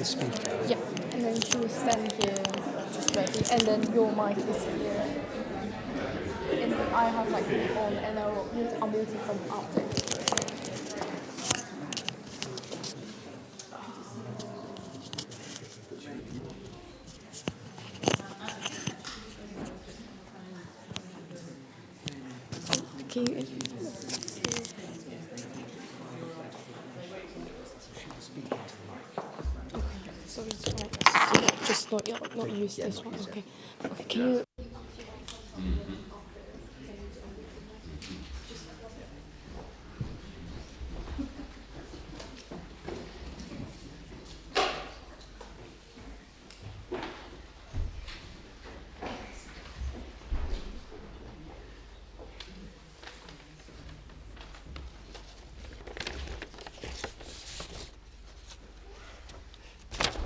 speaker. Yeah, and then she will stand here just ready, and then your mic is here. And then I have like it on, and I'll mute it from after. Can you? So it's like, just not use this one. Okay. Okay. Can you?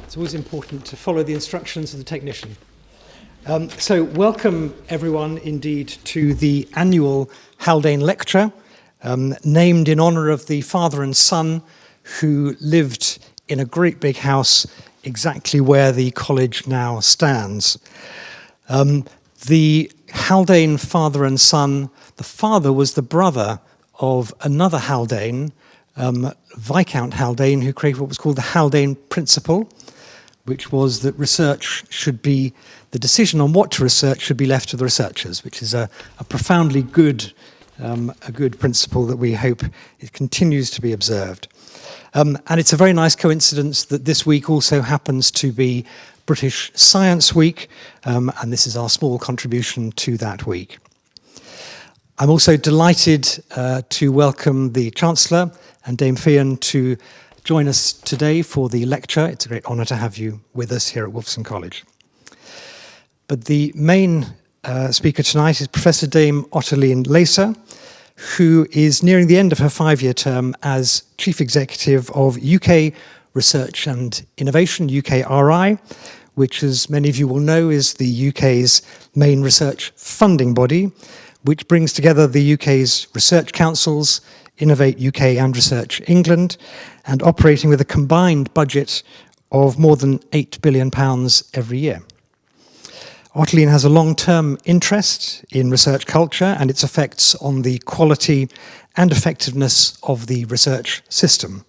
It's always important to follow the instructions of the technician. So welcome everyone indeed to the annual Haldane lecture, named in honour of the father and son who lived in a great big house exactly where the college now stands. The Haldane father and son, the father was the brother of another Haldane, Viscount Haldane, who created what was called the Haldane Principle, which was that research should be, the decision on what to research should be left to the researchers, which is a profoundly good, a good principle that we hope it continues to be observed. And it's a very nice coincidence that this week also happens to be British Science Week, and this is our small contribution to that week. I'm also delighted to welcome the Chancellor and Dame Fian to join us today for the lecture. It's a great honour to have you with us here at Wolfson College. But the main speaker tonight is Professor Dame Ottoline Leyser, who is nearing the end of her 5-year term as Chief Executive of UK Research and Innovation, UKRI, which, as many of you will know, is the UK's main research funding body, which brings together the UK's research councils, Innovate UK and Research England, and operating with a combined budget of more than £8 billion every year. Ottoline has a long-term interest in research culture and its effects on the quality and effectiveness of the research system.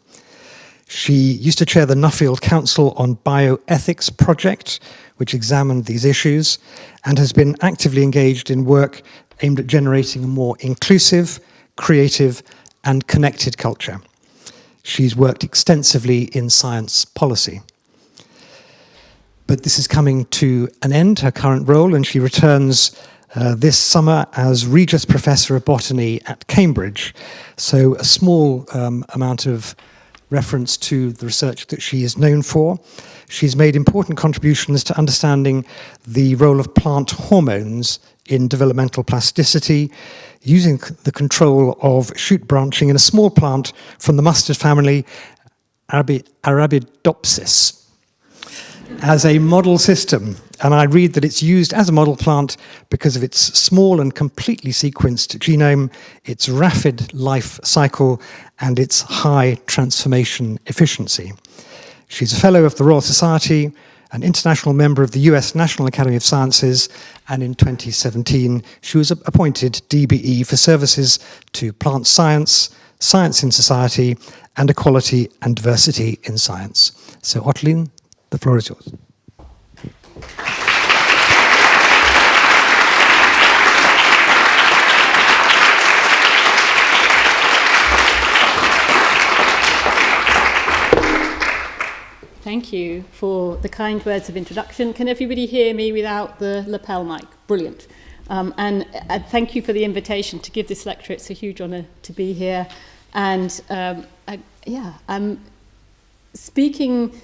She used to chair the Nuffield Council on Bioethics project, which examined these issues, and has been actively engaged in work aimed at generating a more inclusive, creative, and connected culture. She's worked extensively in science policy. But this is coming to an end, her current role, and she returns this summer as Regius Professor of Botany at Cambridge. So a small amount of reference to the research that she is known for. She's made important contributions to understanding the role of plant hormones in developmental plasticity, using the control of shoot branching in a small plant from the mustard family, Arabidopsis, as a model system. And I read that it's used as a model plant because of its small and completely sequenced genome, its rapid life cycle, and its high transformation efficiency. She's a Fellow of the Royal Society, an international member of the US National Academy of Sciences, and in 2017 she was appointed DBE for services to plant science, science in society, and equality and diversity in science. So Ottoline, the floor is yours. Thank you for the kind words of introduction. Can everybody hear me without the lapel mic? Brilliant. And thank you for the invitation to give this lecture. It's a huge honour to be here. And I'm speaking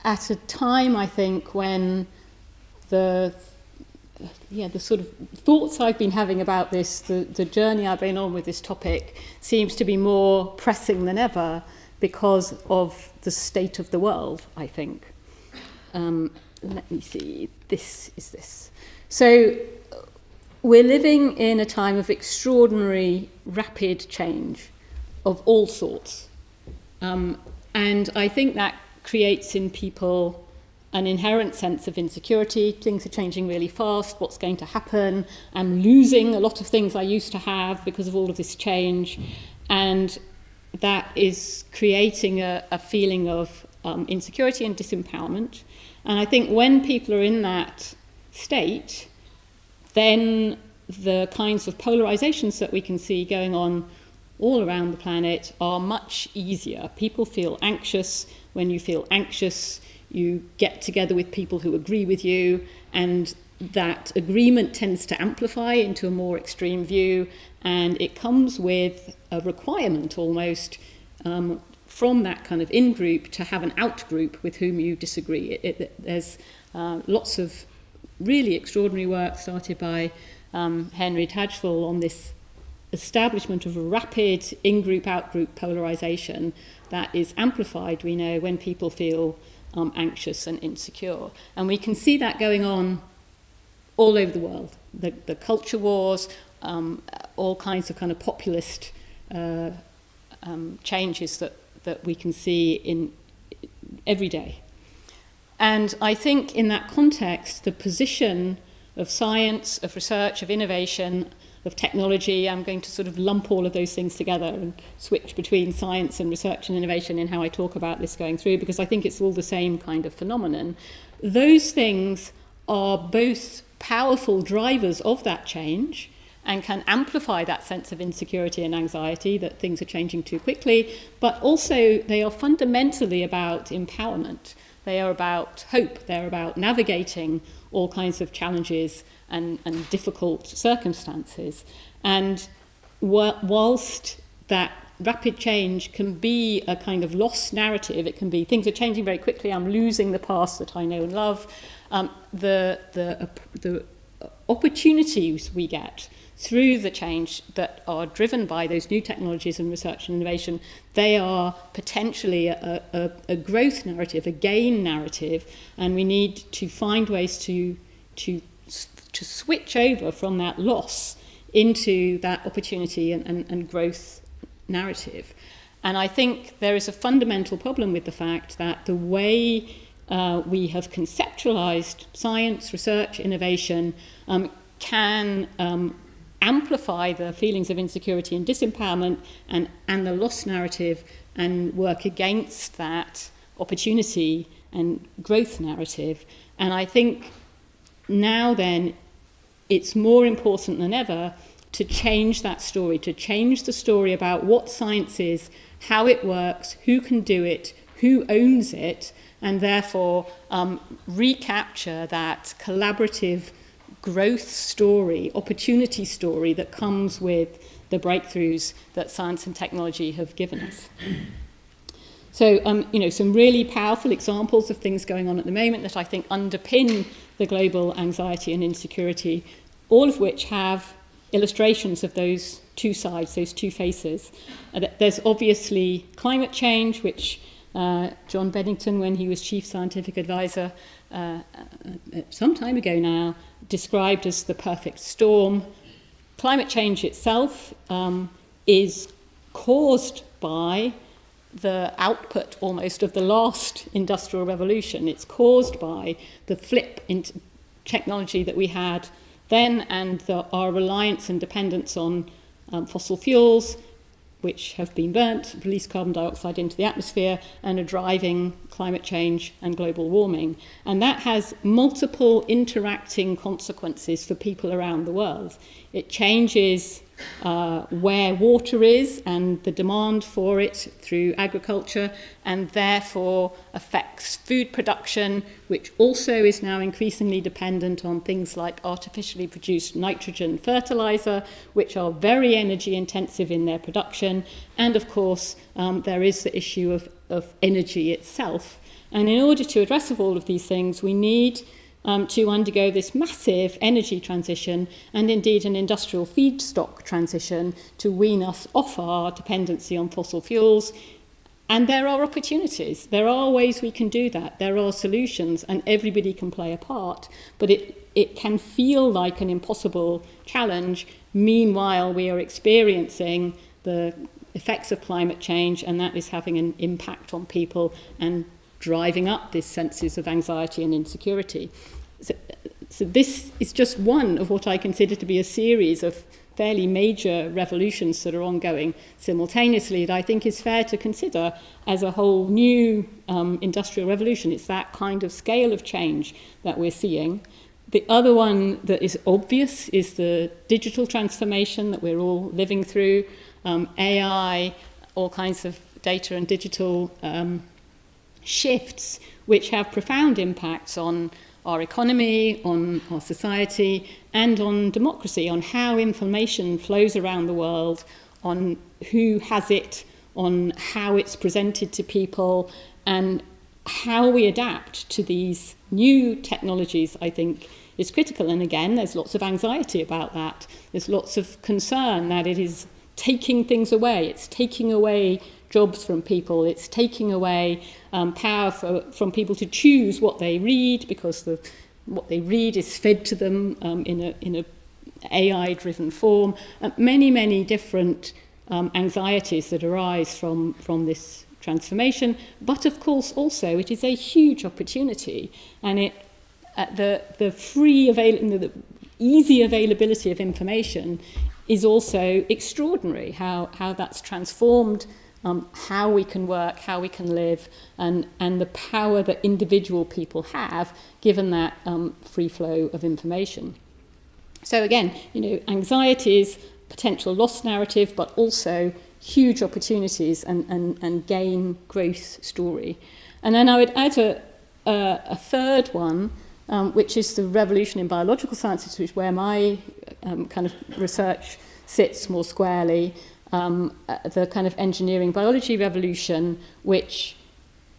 at a time, I think, when the sort of thoughts I've been having about this, the journey I've been on with this topic, seems to be more pressing than ever because of the state of the world, I think. Let me see, this is this. So we're living in a time of extraordinary rapid change of all sorts. And I think that creates in people an inherent sense of insecurity. Things are changing really fast. What's going to happen? I'm losing a lot of things I used to have because of all of this change. And that is creating a feeling of insecurity and disempowerment. And I think when people are in that state, then the kinds of polarizations that we can see going on all around the planet are much easier. People feel anxious. When you feel anxious, you get together with people who agree with you, and that agreement tends to amplify into a more extreme view, and it comes with a requirement almost from that kind of in-group to have an out-group with whom you disagree. There's lots of really extraordinary work started by Henry Tadgeful on this establishment of a rapid in-group, out-group polarization that is amplified, we know, when people feel anxious and insecure. And we can see that going on all over the world. The culture wars, all kinds of kind of populist changes that we can see in every day. And I think in that context, the position of science, of research, of innovation, of technology, I'm going to sort of lump all of those things together and switch between science and research and innovation in how I talk about this going through, because I think it's all the same kind of phenomenon. Those things are both powerful drivers of that change and can amplify that sense of insecurity and anxiety that things are changing too quickly, but also they are fundamentally about empowerment. They are about hope. They're about navigating all kinds of challenges and difficult circumstances. And whilst that rapid change can be a kind of lost narrative, it can be things are changing very quickly, I'm losing the past that I know and love, the opportunities we get through the change that are driven by those new technologies and research and innovation, they are potentially a growth narrative, a gain narrative, and we need to find ways to switch over from that loss into that opportunity and growth narrative. And I think there is a fundamental problem with the fact that the way we have conceptualized science, research, innovation can amplify the feelings of insecurity and disempowerment and the loss narrative and work against that opportunity and growth narrative. And I think now then it's more important than ever to change that story, to change the story about what science is, how it works, who can do it, who owns it, and therefore recapture that collaborative growth story, opportunity story that comes with the breakthroughs that science and technology have given us. So, some really powerful examples of things going on at the moment that I think underpin the global anxiety and insecurity, all of which have illustrations of those two sides, those two faces. There's obviously climate change, which John Beddington, when he was chief scientific advisor some time ago now, described as the perfect storm. Climate change itself is caused by the output almost of the last industrial revolution. It's caused by the flip into technology that we had then and our reliance and dependence on fossil fuels, which have been burnt, release carbon dioxide into the atmosphere, and are driving climate change and global warming. And that has multiple interacting consequences for people around the world. It changes where water is and the demand for it through agriculture, and therefore affects food production, which also is now increasingly dependent on things like artificially produced nitrogen fertilizer, which are very energy intensive in their production. And of course, there is the issue of energy itself. And in order to address all of these things, we need to undergo this massive energy transition and indeed an industrial feedstock transition to wean us off our dependency on fossil fuels. And there are opportunities. There are ways we can do that. There are solutions, and everybody can play a part. But it can feel like an impossible challenge. Meanwhile, we are experiencing the effects of climate change, and that is having an impact on people and driving up these senses of anxiety and insecurity. So this is just one of what I consider to be a series of fairly major revolutions that are ongoing simultaneously that I think is fair to consider as a whole new industrial revolution. It's that kind of scale of change that we're seeing. The other one that is obvious is the digital transformation that we're all living through, AI, all kinds of data and digital shifts which have profound impacts on our economy, on our society, and on democracy, on how information flows around the world, on who has it, on how it's presented to people, and how we adapt to these new technologies, I think, is critical. And again, there's lots of anxiety about that. There's lots of concern that it is taking things away. It's taking away jobs from people. It's taking away power from people to choose what they read, because what they read is fed to them in a AI-driven form. Many different anxieties that arise from this transformation. But of course, also, it is a huge opportunity, and the easy availability of information is also extraordinary. How that's transformed how we can work, how we can live, and the power that individual people have given that free flow of information. So again, anxieties, potential loss narrative, but also huge opportunities and gain growth story. And then I would add a third one, which is the revolution in biological sciences, which is where my kind of research sits more squarely. The kind of engineering biology revolution, which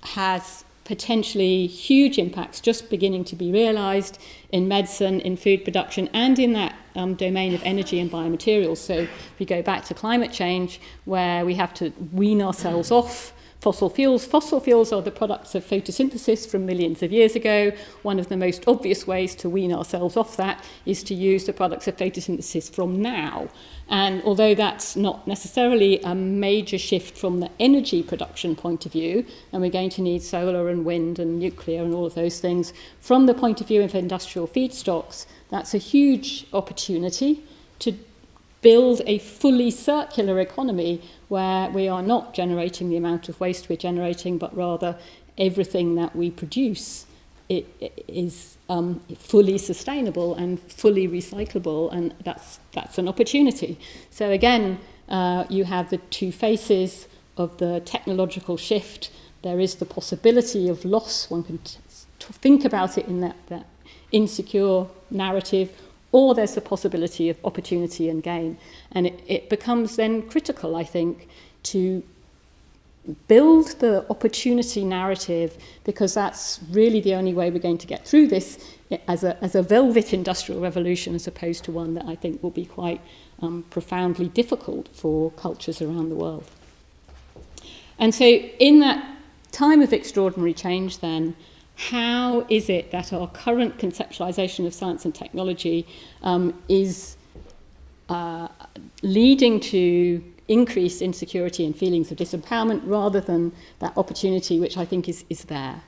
has potentially huge impacts just beginning to be realised in medicine, in food production, and in that domain of energy and biomaterials. So if we go back to climate change, where we have to wean ourselves off fossil fuels. Fossil fuels are the products of photosynthesis from millions of years ago. One of the most obvious ways to wean ourselves off that is to use the products of photosynthesis from now. And although that's not necessarily a major shift from the energy production point of view, and we're going to need solar and wind and nuclear and all of those things, from the point of view of industrial feedstocks, that's a huge opportunity to build a fully circular economy where we are not generating the amount of waste we're generating, but rather everything that we produce is fully sustainable and fully recyclable, and that's an opportunity. So again, you have the two faces of the technological shift. There is the possibility of loss. One can think about it in that insecure narrative, or there's the possibility of opportunity and gain. And it becomes then critical, I think, to build the opportunity narrative, because that's really the only way we're going to get through this as a velvet industrial revolution, as opposed to one that I think will be quite profoundly difficult for cultures around the world. And so in that time of extraordinary change then, how is it that our current conceptualization of science and technology is leading to increased insecurity and feelings of disempowerment rather than that opportunity, which I think is there?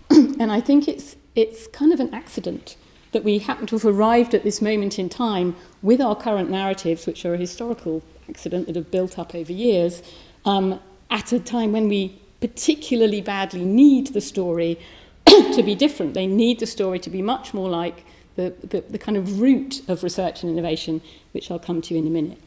And I think it's kind of an accident that we happen to have arrived at this moment in time with our current narratives, which are a historical accident that have built up over years, at a time when we particularly badly need the story to be different. They need the story to be much more like the kind of root of research and innovation, which I'll come to in a minute.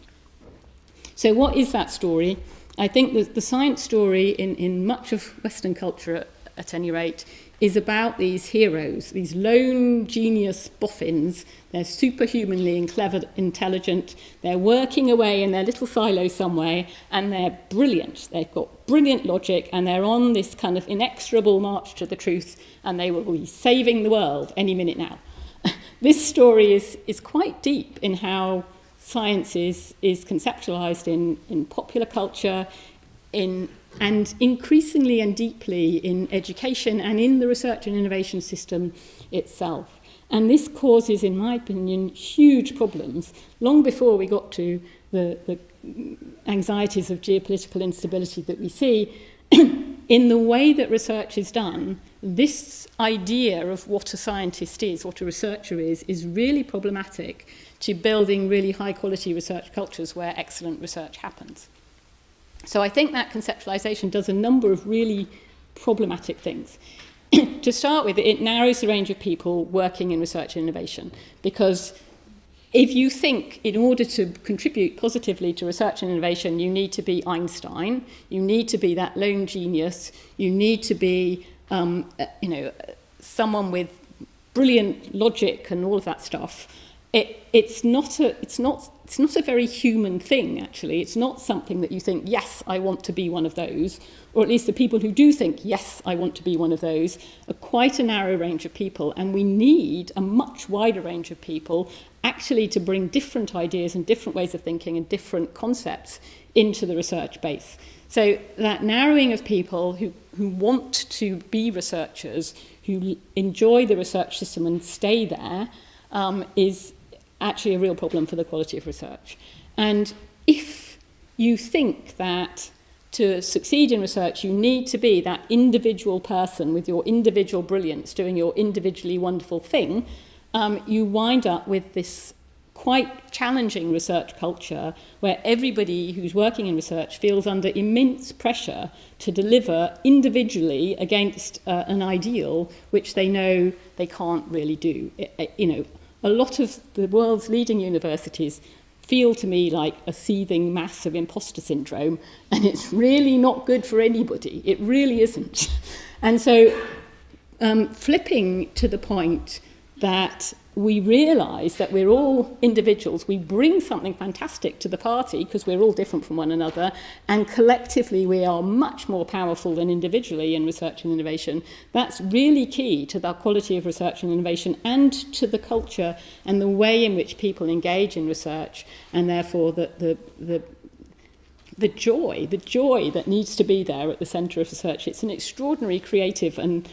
So what is that story? I think the science story in much of Western culture, at any rate, is about these heroes, these lone genius boffins. They're superhumanly and clever, intelligent. They're working away in their little silo somewhere, and they're brilliant. They've got brilliant logic, and they're on this kind of inexorable march to the truth, and they will be saving the world any minute now. This story is quite deep in how science is conceptualized in popular culture, and increasingly and deeply in education and in the research and innovation system itself. And this causes, in my opinion, huge problems long before we got to the anxieties of geopolitical instability that we see. in the way that research is done, this idea of what a scientist is, what a researcher is really problematic to building really high-quality research cultures where excellent research happens. So I think that conceptualization does a number of really problematic things. To start with, it narrows the range of people working in research and innovation, because if you think in order to contribute positively to research and innovation, you need to be Einstein, you need to be that lone genius, you need to be someone with brilliant logic and all of that stuff, it's not a very human thing, actually. It's not something that you think, yes, I want to be one of those, or at least the people who do think, yes, I want to be one of those, are quite a narrow range of people, and we need a much wider range of people actually to bring different ideas and different ways of thinking and different concepts into the research base. So that narrowing of people who want to be researchers, who enjoy the research system and stay there, is actually a real problem for the quality of research. And if you think that to succeed in research, you need to be that individual person with your individual brilliance doing your individually wonderful thing, you wind up with this quite challenging research culture where everybody who's working in research feels under immense pressure to deliver individually against an ideal which they know they can't really do. A lot of the world's leading universities feel to me like a seething mass of imposter syndrome, and it's really not good for anybody. It really isn't. And so flipping to the point that we realise that we're all individuals, we bring something fantastic to the party because we're all different from one another, and collectively we are much more powerful than individually in research and innovation. That's really key to the quality of research and innovation and to the culture and the way in which people engage in research, and therefore the joy that needs to be there at the centre of research. It's an extraordinary creative and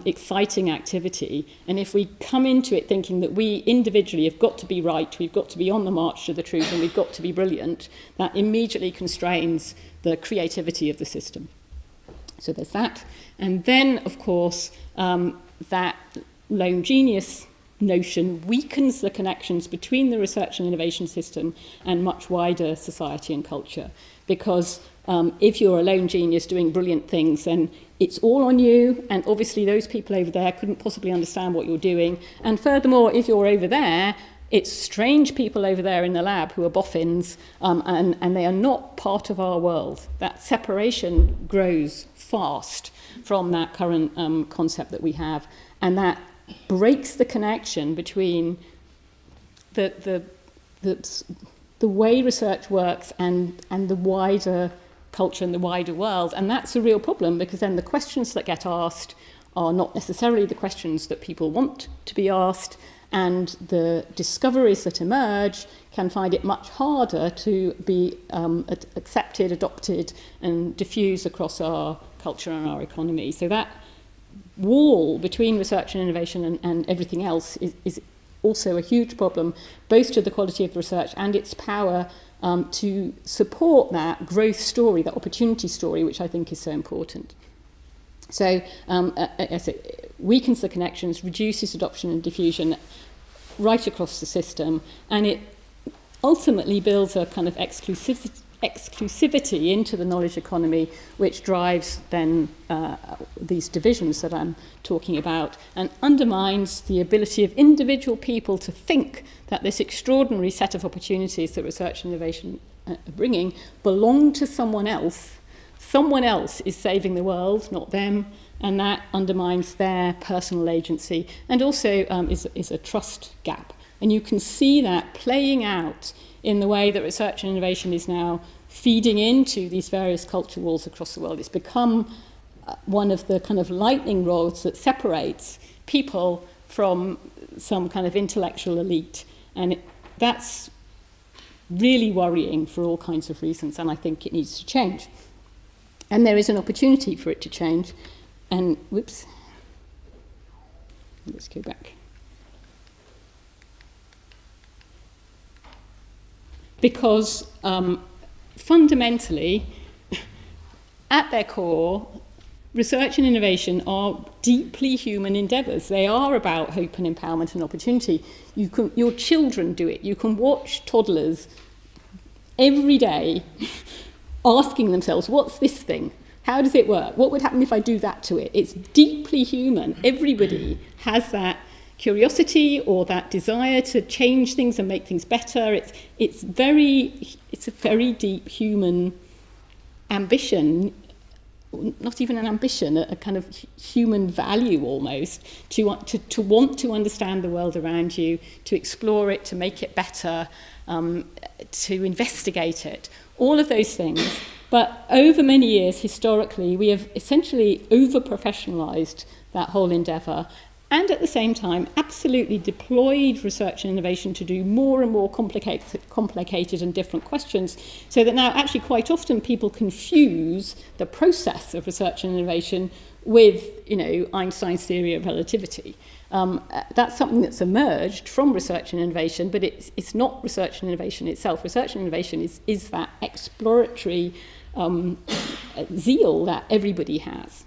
exciting activity, and if we come into it thinking that we individually have got to be right, we've got to be on the march to the truth, and we've got to be brilliant, that immediately constrains the creativity of the system. So there's that. And then, of course, that lone genius notion weakens the connections between the research and innovation system and much wider society and culture, because if you're a lone genius doing brilliant things, then it's all on you, and obviously those people over there couldn't possibly understand what you're doing. And furthermore, if you're over there, it's strange people over there in the lab who are boffins, and they are not part of our world. That separation grows fast from that current concept that we have, and that breaks the connection between the way research works and the wider culture and the wider world. And that's a real problem, because then the questions that get asked are not necessarily the questions that people want to be asked, and the discoveries that emerge can find it much harder to be accepted, adopted, and diffused across our culture and our economy. So that wall between research and innovation and everything else is also a huge problem, both to the quality of the research and its power to support that growth story, that opportunity story, which I think is so important. So it weakens the connections, reduces adoption and diffusion right across the system, and it ultimately builds a kind of exclusivity into the knowledge economy, which drives then these divisions that I'm talking about, and undermines the ability of individual people to think that this extraordinary set of opportunities that research and innovation are bringing belong to someone else. Someone else is saving the world, not them, and that undermines their personal agency, and also is a trust gap. And you can see that playing out in the way that research and innovation is now feeding into these various culture wars across the world. It's become one of the kind of lightning rods that separates people from some kind of intellectual elite. And that's really worrying for all kinds of reasons, and I think it needs to change. And there is an opportunity for it to change. And, whoops, let's go back. Because fundamentally, at their core, research and innovation are deeply human endeavours. They are about hope and empowerment and opportunity. Your children do it. You can watch toddlers every day asking themselves, what's this thing? How does it work? What would happen if I do that to it? It's deeply human. Everybody has that curiosity or that desire to change things and make things better. It's a very deep human ambition, not even an ambition, a kind of human value almost, to want to understand the world around you, to explore it, to make it better, to investigate it, all of those things. But over many years, historically, we have essentially over-professionalised that whole endeavour, and at the same time absolutely deployed research and innovation to do more and more complicated and different questions, so that now actually quite often people confuse the process of research and innovation with, Einstein's theory of relativity. That's something that's emerged from research and innovation, but it's not research and innovation itself. Research and innovation is that exploratory zeal that everybody has.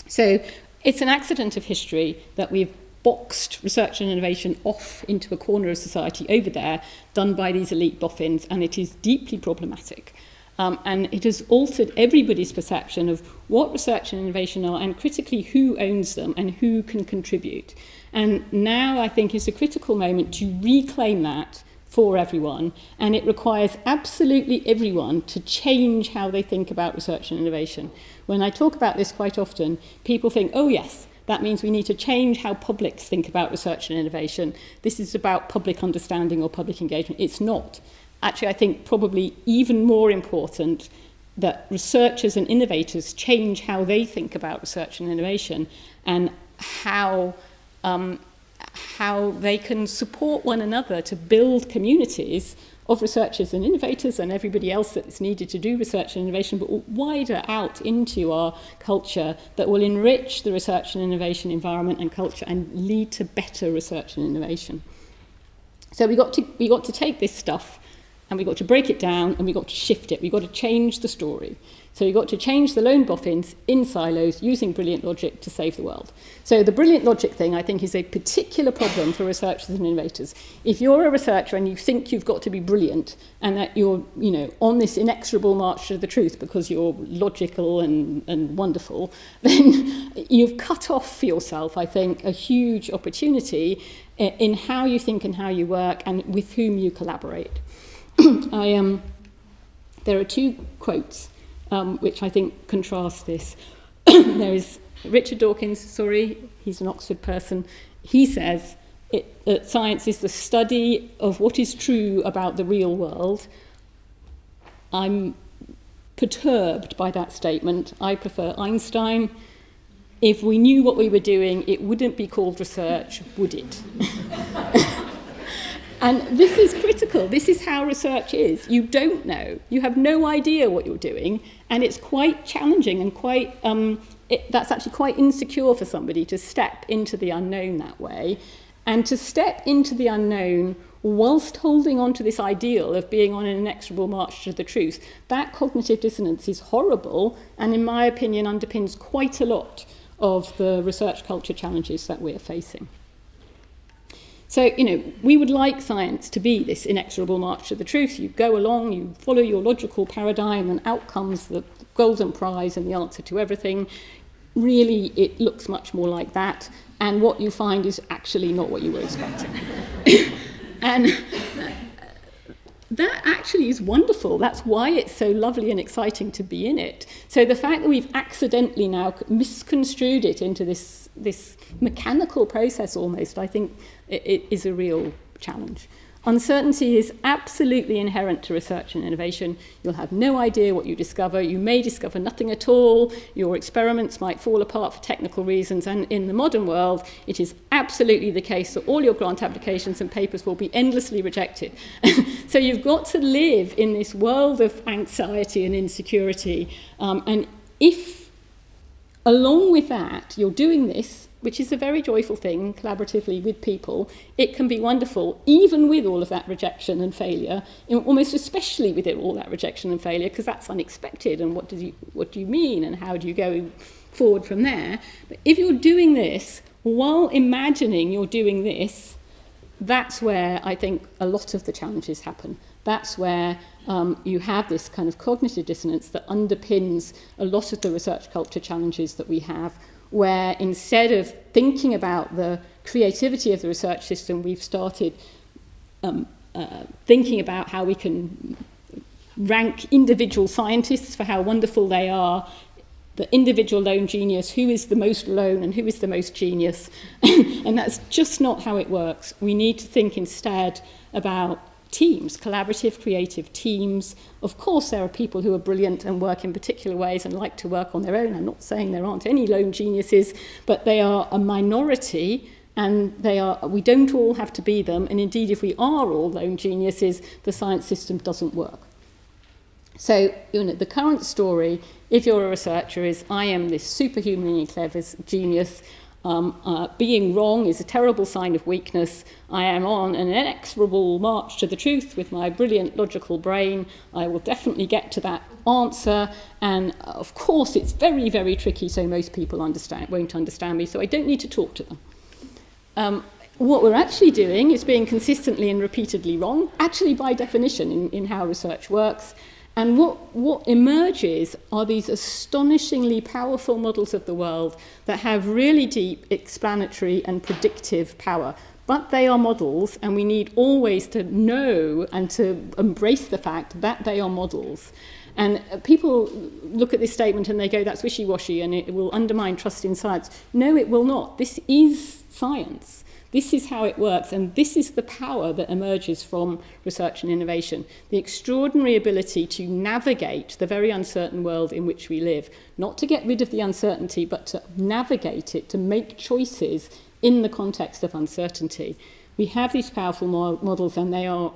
So it's an accident of history that we've boxed research and innovation off into a corner of society over there, done by these elite boffins, and it is deeply problematic. And it has altered everybody's perception of what research and innovation are, and critically who owns them and who can contribute. And now I think is a critical moment to reclaim that for everyone, and it requires absolutely everyone to change how they think about research and innovation. When I talk about this quite often, people think, oh yes, that means we need to change how publics think about research and innovation. This is about public understanding or public engagement. It's not. Actually, I think probably even more important that researchers and innovators change how they think about research and innovation, and how they can support one another to build communities of researchers and innovators and everybody else that's needed to do research and innovation, but wider out into our culture, that will enrich the research and innovation environment and culture and lead to better research and innovation. So we got to take this stuff, and we got to break it down, and we got to shift it. We got to change the story. So we got to change the lone boffins in silos using brilliant logic to save the world. So the brilliant logic thing, I think, is a particular problem for researchers and innovators. If you're a researcher and you think you've got to be brilliant, and that you're, on this inexorable march to the truth because you're logical and wonderful, then you've cut off for yourself, I think, a huge opportunity in how you think and how you work and with whom you collaborate. There are two quotes which I think contrast this. There is Richard Dawkins, he's an Oxford person. He says that science is the study of what is true about the real world. I'm perturbed by that statement. I prefer Einstein. If we knew what we were doing, it wouldn't be called research, would it? And this is critical. This is how research is. You don't know. You have no idea what you're doing, and it's quite challenging and quite that's actually quite insecure for somebody to step into the unknown that way, and to step into the unknown whilst holding on to this ideal of being on an inexorable march to the truth. That cognitive dissonance is horrible, and in my opinion underpins quite a lot of the research culture challenges that we're facing. So, we would like science to be this inexorable march to the truth. You go along, you follow your logical paradigm, and out comes the golden prize and the answer to everything. Really, it looks much more like that, and what you find is actually not what you were expecting. And that actually is wonderful. That's why it's so lovely and exciting to be in it. So the fact that we've accidentally now misconstrued it into this mechanical process almost, I think it is a real challenge. Uncertainty is absolutely inherent to research and innovation. You'll have no idea what you discover. You may discover nothing at all. Your experiments might fall apart for technical reasons. And in the modern world, it is absolutely the case that all your grant applications and papers will be endlessly rejected. So you've got to live in this world of anxiety and insecurity. And if along with that, you're doing this, which is a very joyful thing, collaboratively with people. It can be wonderful, even with all of that rejection and failure, almost especially with all that rejection and failure, because that's unexpected, and what do you mean, and how do you go forward from there? But if you're doing this, while imagining you're doing this, that's where I think a lot of the challenges happen. That's where you have this kind of cognitive dissonance that underpins a lot of the research culture challenges that we have, where instead of thinking about the creativity of the research system, we've started thinking about how we can rank individual scientists for how wonderful they are, the individual lone genius, who is the most lone and who is the most genius. And that's just not how it works. We need to think instead about teams, collaborative, creative teams. Of course, there are people who are brilliant and work in particular ways and like to work on their own. I'm not saying there aren't any lone geniuses, but they are a minority, and we don't all have to be them. And indeed, if we are all lone geniuses, the science system doesn't work. So, the current story, if you're a researcher, is I am this superhumanly clever genius. Being wrong is a terrible sign of weakness. I am on an inexorable march to the truth with my brilliant logical brain. I will definitely get to that answer. And of course, it's very, very tricky, so most people won't understand me, so I don't need to talk to them. What we're actually doing is being consistently and repeatedly wrong, actually by definition in how research works. And what emerges are these astonishingly powerful models of the world that have really deep explanatory and predictive power. But they are models, and we need always to know and to embrace the fact that they are models. And people look at this statement and they go, that's wishy-washy and it will undermine trust in science. No, it will not. This is science. This is how it works, and this is the power that emerges from research and innovation, the extraordinary ability to navigate the very uncertain world in which we live, not to get rid of the uncertainty, but to navigate it, to make choices in the context of uncertainty. We have these powerful models, and they are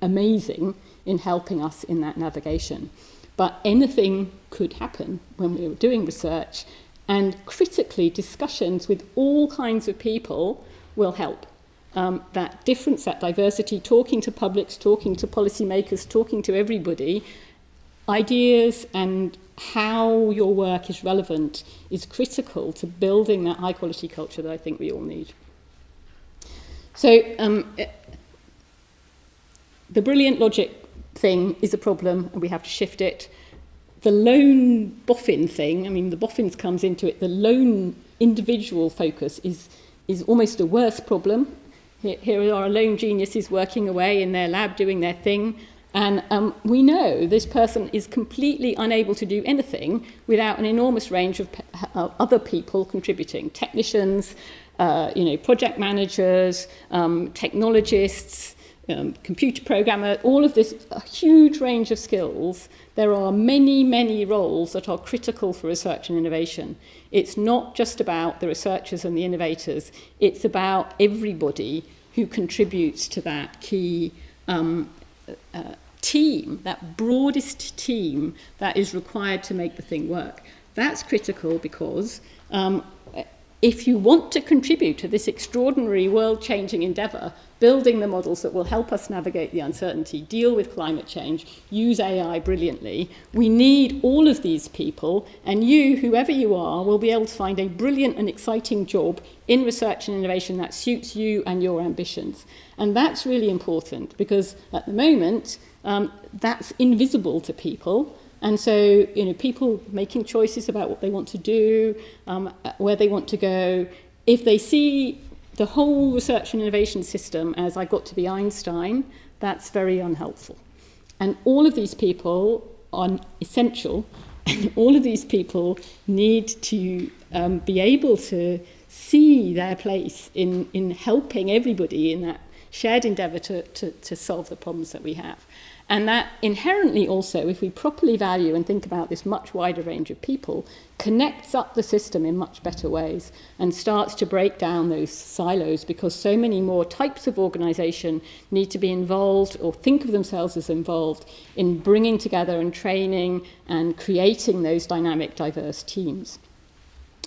amazing in helping us in that navigation. But anything could happen when we were doing research, and critically, discussions with all kinds of people will help. That difference, that diversity, talking to publics, talking to policymakers, talking to everybody, ideas and how your work is relevant is critical to building that high quality culture that I think we all need. So the brilliant logic thing is a problem and we have to shift it. The lone boffin thing, I mean, the boffins comes into it, the lone individual focus is almost a worse problem. Here are lone geniuses working away in their lab doing their thing, and we know this person is completely unable to do anything without an enormous range of other people contributing. Technicians, project managers, technologists, computer programmer, all of this, a huge range of skills. There are many, many roles that are critical for research and innovation. It's not just about the researchers and the innovators, it's about everybody who contributes to that key team, that broadest team that is required to make the thing work. That's critical because if you want to contribute to this extraordinary world-changing endeavour, building the models that will help us navigate the uncertainty, deal with climate change, use AI brilliantly, we need all of these people, and you, whoever you are, will be able to find a brilliant and exciting job in research and innovation that suits you and your ambitions. And that's really important because at the moment, that's invisible to people. And so, people making choices about what they want to do, where they want to go, if they see the whole research and innovation system as I got to be Einstein, that's very unhelpful. And all of these people are essential, and all of these people need to be able to see their place in helping everybody in that shared endeavour to solve the problems that we have. And that inherently also, if we properly value and think about this much wider range of people, connects up the system in much better ways and starts to break down those silos, because so many more types of organisation need to be involved or think of themselves as involved in bringing together and training and creating those dynamic, diverse teams.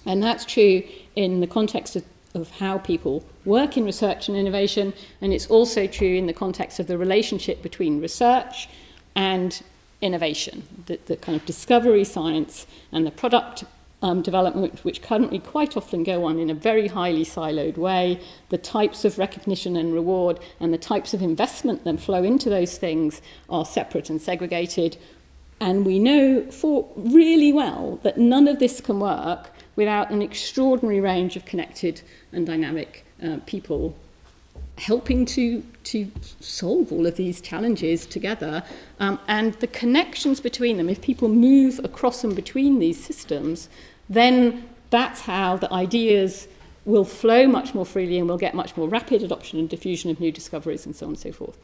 And that's true in the context of how people work in research and innovation, and it's also true in the context of the relationship between research and innovation, the kind of discovery science and the product development, which currently quite often go on in a very highly siloed way. The types of recognition and reward and the types of investment that flow into those things are separate and segregated. And we know for really well that none of this can work without an extraordinary range of connected and dynamic people helping to solve all of these challenges together. And the connections between them, if people move across and between these systems, then that's how the ideas will flow much more freely and we'll get much more rapid adoption and diffusion of new discoveries and so on and so forth.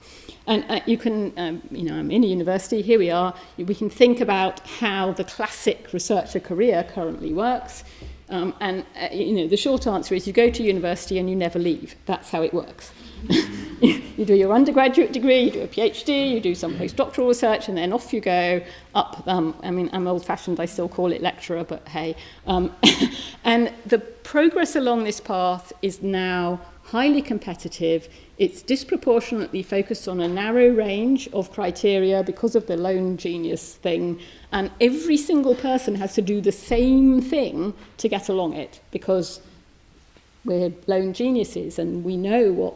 And you can, I'm in a university, here we are, we can think about how the classic researcher career currently works. The short answer is you go to university and you never leave. That's how it works. You do your undergraduate degree, you do a PhD, you do some postdoctoral research, and then off you go up. I'm old-fashioned, I still call it lecturer, but hey. And the progress along this path is now highly competitive. It's disproportionately focused on a narrow range of criteria because of the lone genius thing. And every single person has to do the same thing to get along it because we're lone geniuses and we know what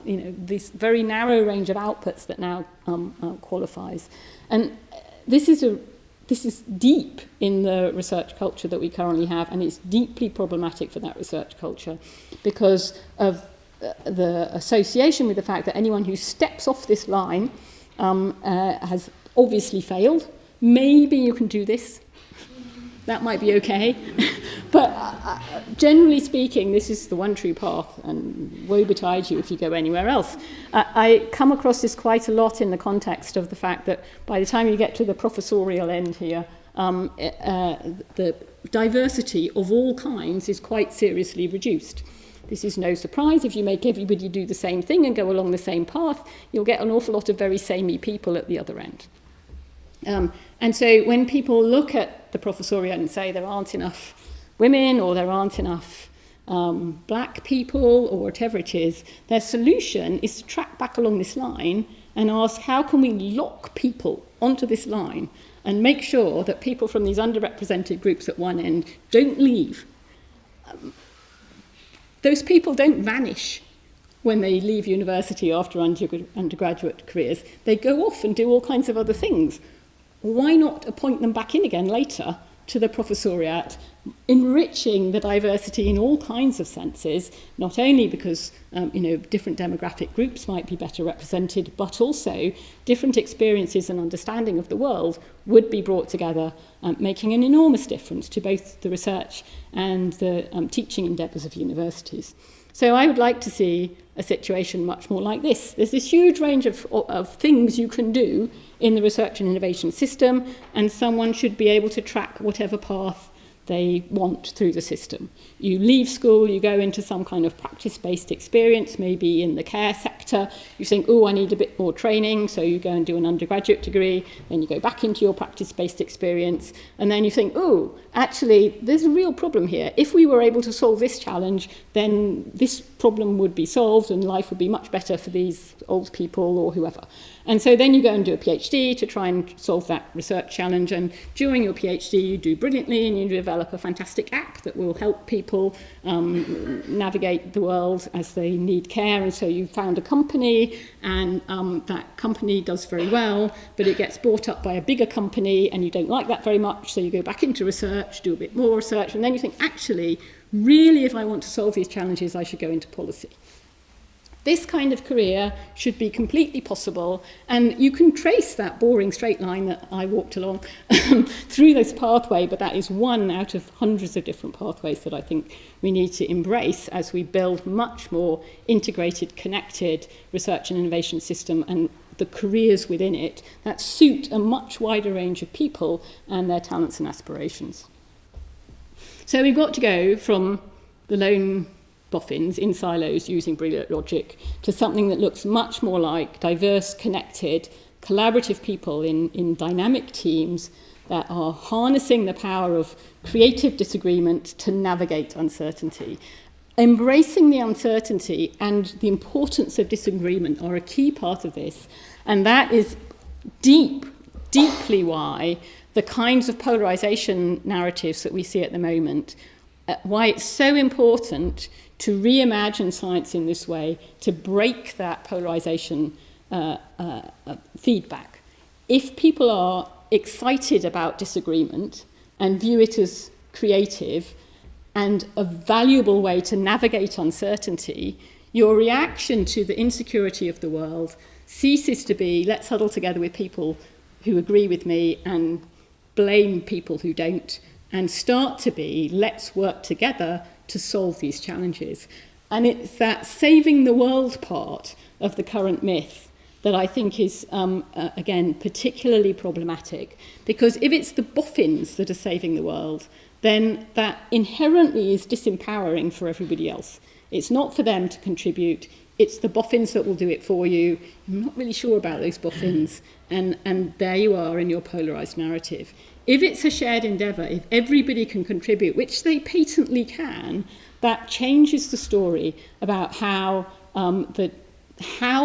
this very narrow range of outputs that now qualifies. And this is deep in the research culture that we currently have, and it's deeply problematic for that research culture because of the association with the fact that anyone who steps off this line has obviously failed. Maybe you can do this. That might be okay. But generally speaking, this is the one true path, and woe betide you if you go anywhere else. I come across this quite a lot in the context of the fact that by the time you get to the professorial end here, the diversity of all kinds is quite seriously reduced. This is no surprise. If you make everybody do the same thing and go along the same path, you'll get an awful lot of very samey people at the other end. And so when people look at the professoriate and say there aren't enough women or there aren't enough black people or whatever it is, their solution is to track back along this line and ask how can we lock people onto this line and make sure that people from these underrepresented groups at one end don't leave. Those people don't vanish when they leave university after undergraduate careers. They go off and do all kinds of other things. Why not appoint them back in again later to the professoriate, enriching the diversity in all kinds of senses, not only because different demographic groups might be better represented, but also different experiences and understanding of the world would be brought together, making an enormous difference to both the research and the teaching endeavours of universities. So I would like to see a situation much more like this. There's this huge range of things you can do in the research and innovation system, and someone should be able to track whatever path they want through the system. You leave school, you go into some kind of practice-based experience, maybe in the care sector. You think, oh, I need a bit more training, so you go and do an undergraduate degree, then you go back into your practice-based experience, and then you think, oh, actually, there's a real problem here. If we were able to solve this challenge, then this problem would be solved and life would be much better for these old people or whoever. And so then you go and do a PhD to try and solve that research challenge, and during your PhD you do brilliantly and you develop a fantastic app that will help people navigate the world as they need care, and so you found a company, and that company does very well, but it gets bought up by a bigger company and you don't like that very much, so you go back into research, do a bit more research, and then you think, actually, really, if I want to solve these challenges, I should go into policy. This kind of career should be completely possible, and you can trace that boring straight line that I walked along through this pathway, but that is one out of hundreds of different pathways that I think we need to embrace as we build much more integrated, connected research and innovation system and the careers within it that suit a much wider range of people and their talents and aspirations. So we've got to go from the lone boffins in silos using brilliant logic to something that looks much more like diverse, connected, collaborative people in dynamic teams that are harnessing the power of creative disagreement to navigate uncertainty. Embracing the uncertainty and the importance of disagreement are a key part of this, and that is deeply why the kinds of polarization narratives that we see at the moment, why it's so important to reimagine science in this way, to break that polarization feedback. If people are excited about disagreement and view it as creative and a valuable way to navigate uncertainty, your reaction to the insecurity of the world ceases to be, let's huddle together with people who agree with me and blame people who don't, and start to be, let's work together to solve these challenges. And it's that saving the world part of the current myth that I think is, again, particularly problematic. Because if it's the boffins that are saving the world, then that inherently is disempowering for everybody else. It's not for them to contribute. It's the boffins that will do it for you. I'm not really sure about those boffins. And there you are in your polarised narrative. If it's a shared endeavour, if everybody can contribute, which they patently can, that changes the story about how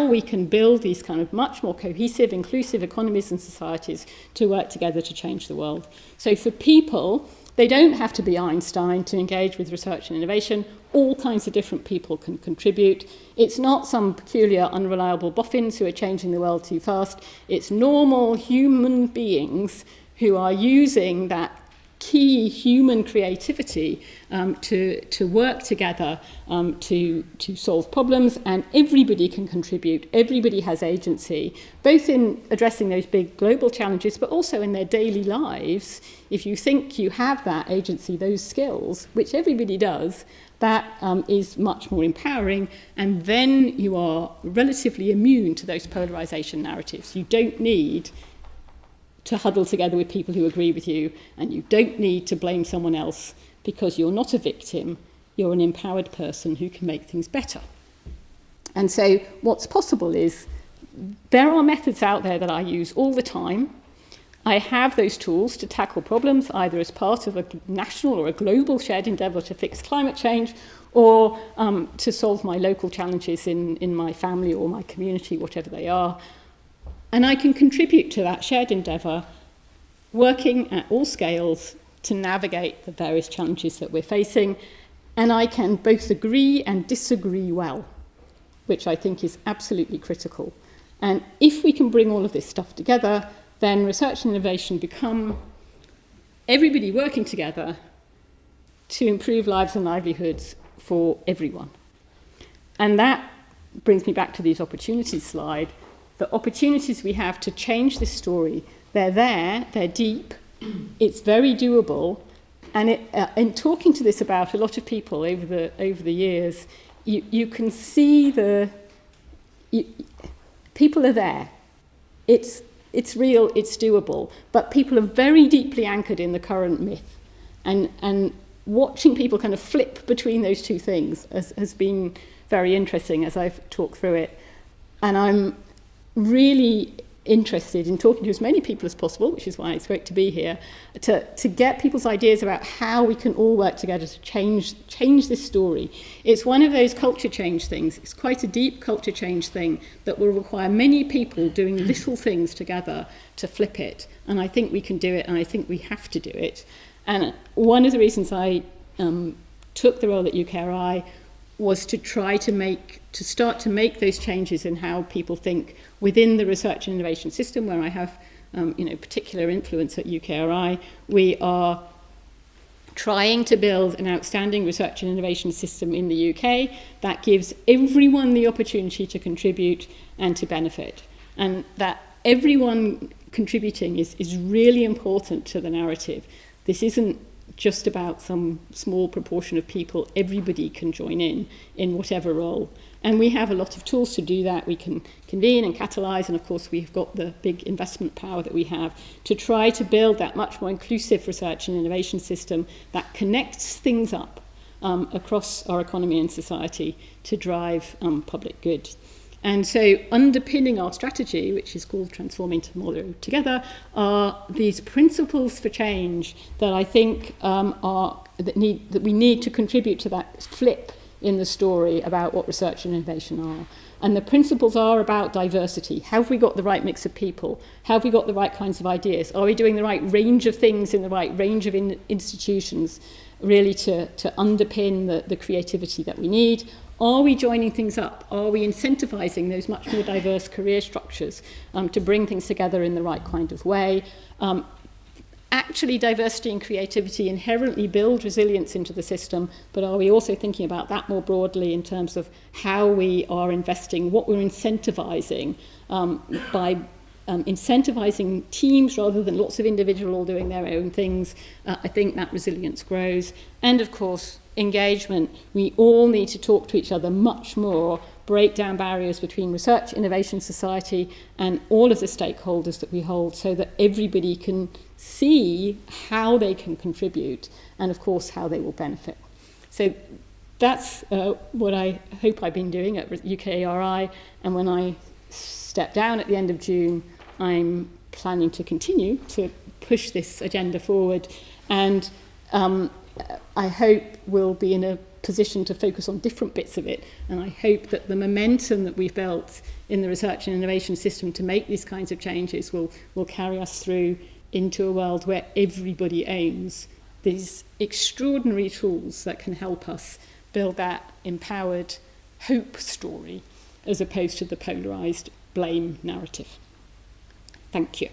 we can build these kind of much more cohesive, inclusive economies and societies to work together to change the world. So for people, they don't have to be Einstein to engage with research and innovation. All kinds of different people can contribute. It's not some peculiar, unreliable boffins who are changing the world too fast. It's normal human beings who are using that key human creativity to work together to solve problems, and everybody can contribute. Everybody has agency, both in addressing those big global challenges, but also in their daily lives. If you think you have that agency, those skills, which everybody does, that is much more empowering, and then you are relatively immune to those polarization narratives. You don't need to huddle together with people who agree with you, and you don't need to blame someone else, because you're not a victim, you're an empowered person who can make things better. And so what's possible is there are methods out there that I use all the time. I have those tools to tackle problems, either as part of a national or a global shared endeavour to fix climate change, or to solve my local challenges in my family or my community, whatever they are. And I can contribute to that shared endeavour, working at all scales to navigate the various challenges that we're facing. And I can both agree and disagree well, which I think is absolutely critical. And if we can bring all of this stuff together, then research and innovation become everybody working together to improve lives and livelihoods for everyone. And that brings me back to these opportunities slide. The opportunities we have to change this story, they're there, they're deep, it's very doable, and in talking to this about a lot of people over the years, you can see people are there. It's real, it's doable, but people are very deeply anchored in the current myth, and watching people kind of flip between those two things has been very interesting as I've talked through it, and I'm really interested in talking to as many people as possible, which is why it's great to be here, to get people's ideas about how we can all work together to change this story. It's one of those culture change things. It's quite a deep culture change thing that will require many people doing little things together to flip it. And I think we can do it, and I think we have to do it. And one of the reasons I took the role at UKRI was to try to start to make those changes in how people think within the research and innovation system, where I have particular influence at UKRI. We are trying to build an outstanding research and innovation system in the UK that gives everyone the opportunity to contribute and to benefit. And that everyone contributing is really important to the narrative. This isn't just about some small proportion of people. Everybody can join in whatever role. And we have a lot of tools to do that. We can convene and catalyse, and of course we've got the big investment power that we have to try to build that much more inclusive research and innovation system that connects things up across our economy and society to drive public good. And so underpinning our strategy, which is called Transforming Tomorrow Together, are these principles for change that I think that we need to contribute to that flip in the story about what research and innovation are. And the principles are about diversity. Have we got the right mix of people? Have we got the right kinds of ideas? Are we doing the right range of things in the right range of institutions, really to underpin the creativity that we need? Are we joining things up? Are we incentivizing those much more diverse career structures to bring things together in the right kind of way? Actually, diversity and creativity inherently build resilience into the system, but are we also thinking about that more broadly in terms of how we are investing, what we're incentivizing by incentivizing teams rather than lots of individuals doing their own things? I think that resilience grows. And of course, engagement. We all need to talk to each other much more, break down barriers between research, innovation, society, and all of the stakeholders that we hold so that everybody can see how they can contribute and, of course, how they will benefit. So that's what I hope I've been doing at UKRI, and when I step down at the end of June, I'm planning to continue to push this agenda forward, and I hope we'll be in a position to focus on different bits of it, and I hope that the momentum that we've built in the research and innovation system to make these kinds of changes will carry us through into a world where everybody owns these extraordinary tools that can help us build that empowered hope story as opposed to the polarised blame narrative. Thank you.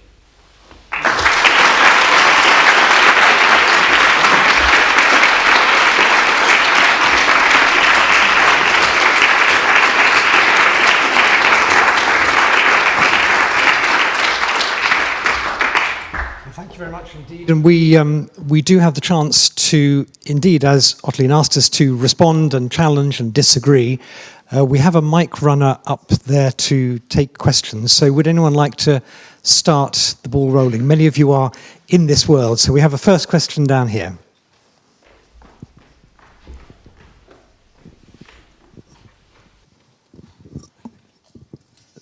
Thank you very much indeed. And we do have the chance to, indeed, as Ottoline asked us, to respond and challenge and disagree. We have a mic runner up there to take questions. So would anyone like to start the ball rolling? Many of you are in this world. So we have a first question down here.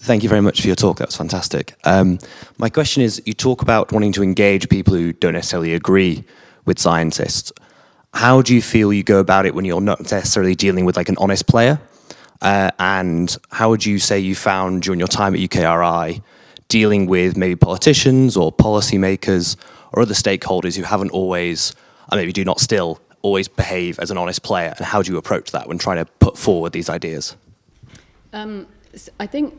Thank you very much for your talk. That was fantastic. My question is, you talk about wanting to engage people who don't necessarily agree with scientists. How do you feel you go about it when you're not necessarily dealing with like an honest player? And how would you say you found during your time at UKRI dealing with maybe politicians or policymakers or other stakeholders who haven't always, or maybe do not still, always behave as an honest player? And how do you approach that when trying to put forward these ideas? I think,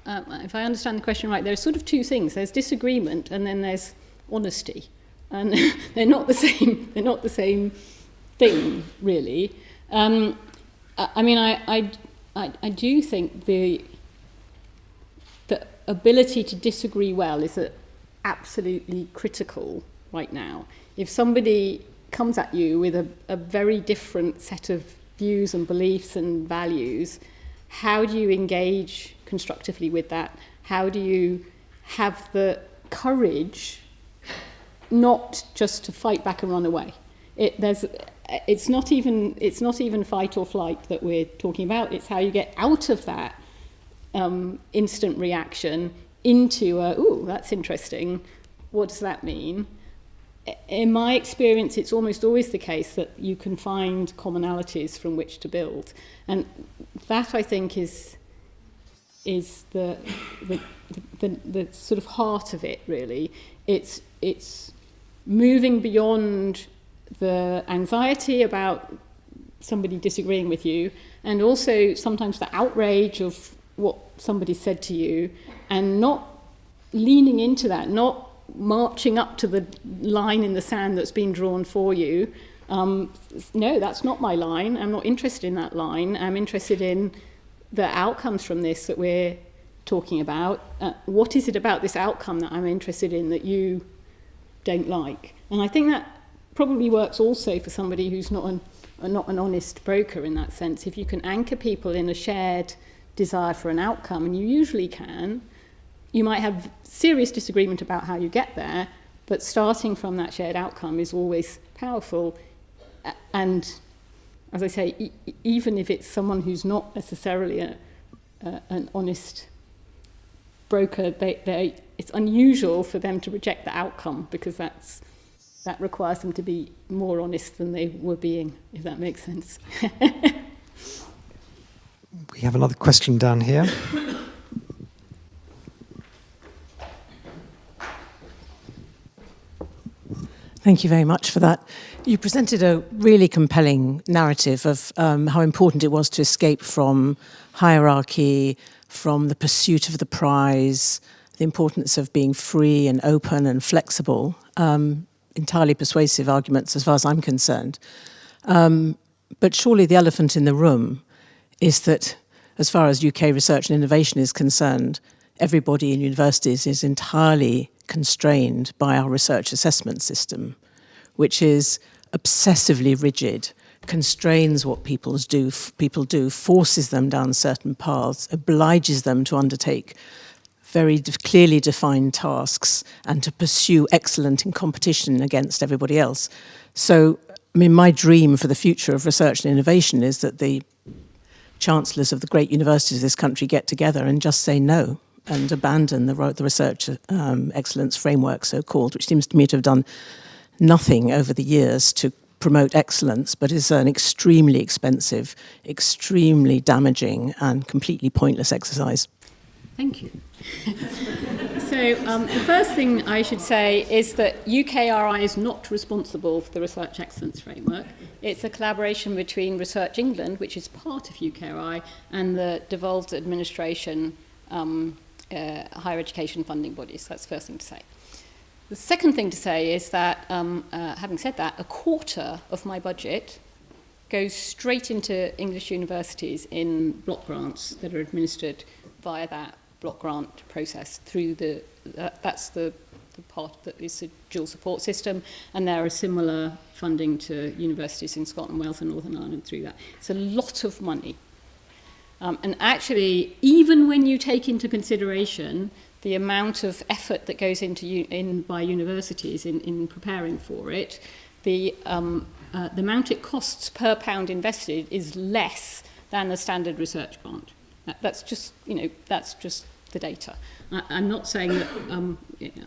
if I understand the question right, there are sort of two things. There's disagreement and then there's honesty. And they're not the same. They're not the same thing, really. I mean, I do think the ability to disagree well is absolutely critical right now. If somebody comes at you with a very different set of views and beliefs and values, how do you engage constructively with that? How do you have the courage not just to fight back and run away? It's not even fight or flight that we're talking about. It's how you get out of that instant reaction into ooh, that's interesting. What does that mean? In my experience, it's almost always the case that you can find commonalities from which to build, and that I think is the sort of heart of it. Really, it's moving beyond the anxiety about somebody disagreeing with you, and also sometimes the outrage of what somebody said to you, and not leaning into that, not marching up to the line in the sand that's been drawn for you. No, that's not my line. I'm not interested in that line. I'm interested in the outcomes from this that we're talking about. What is it about this outcome that I'm interested in that you don't like? And I think that probably works also for somebody who's not an honest broker in that sense. If you can anchor people in a shared desire for an outcome, and you usually can, you might have serious disagreement about how you get there, but starting from that shared outcome is always powerful. And as I say, even if it's someone who's not necessarily an honest broker, it's unusual for them to reject the outcome, because that requires them to be more honest than they were being, if that makes sense. We have another question down here. Thank you very much for that. You presented a really compelling narrative of how important it was to escape from hierarchy, from the pursuit of the prize, the importance of being free and open and flexible. Entirely persuasive arguments as far as I'm concerned. But surely the elephant in the room is that, as far as UK research and innovation is concerned, everybody in universities is entirely constrained by our research assessment system, which is obsessively rigid, constrains what people do, forces them down certain paths, obliges them to undertake very clearly defined tasks and to pursue excellence in competition against everybody else. So, I mean, my dream for the future of research and innovation is that the chancellors of the great universities of this country get together and just say no and abandon the research excellence framework, so-called, which seems to me to have done nothing over the years to promote excellence, but is an extremely expensive, extremely damaging and completely pointless exercise. Thank you. So the first thing I should say is that UKRI is not responsible for the Research Excellence Framework. It's a collaboration between Research England, which is part of UKRI, and the devolved administration higher education funding bodies. That's the first thing to say. The second thing to say is that, having said that, a quarter of my budget goes straight into English universities in block grants that are administered via that block grant process through that's the part that is a dual support system, and there are similar funding to universities in Scotland, Wales and Northern Ireland through that. It's a lot of money. And actually, even when you take into consideration the amount of effort that goes into by universities in preparing for it, the amount it costs per pound invested is less than a standard research grant. That's just the data. I'm not saying that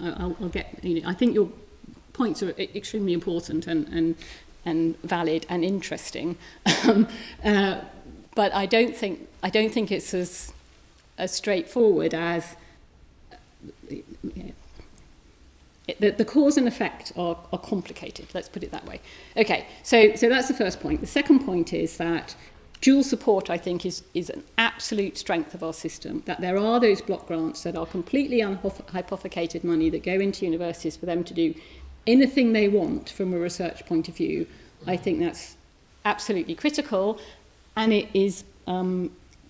I'll get. I think your points are extremely important and valid and interesting, but I don't think it's as straightforward as. The cause and effect are complicated, let's put it that way. Okay, so that's the first point. The second point is that dual support, I think, is an absolute strength of our system, that there are those block grants that are completely unhypothecated money that go into universities for them to do anything they want from a research point of view. I think that's absolutely critical, and it is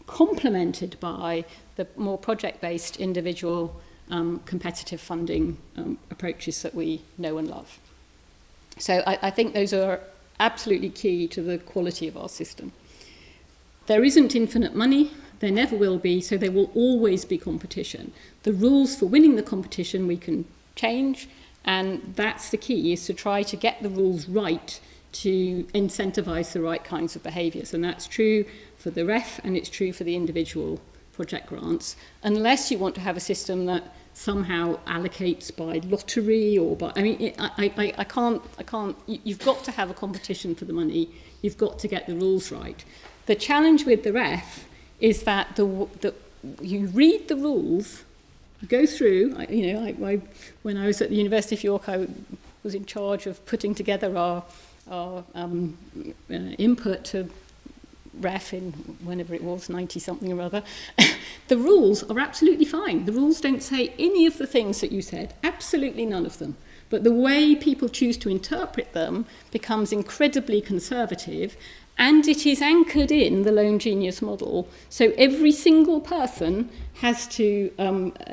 complemented by the more project-based individual competitive funding approaches that we know and love. So I think those are absolutely key to the quality of our system. There isn't infinite money, there never will be, so there will always be competition. The rules for winning the competition we can change, and that's the key, is to try to get the rules right to incentivise the right kinds of behaviours. And that's true for the REF and it's true for the individual project grants, unless you want to have a system that somehow allocates by lottery or by, I mean, I can't, you've got to have a competition for the money, you've got to get the rules right. The challenge with the REF is that you read the rules, you go through, when I was at the University of York, I was in charge of putting together our input to REF in whenever it was, 90-something or other. The rules are absolutely fine. The rules don't say any of the things that you said, absolutely none of them. But the way people choose to interpret them becomes incredibly conservative, and it is anchored in the lone genius model. So every single person has to,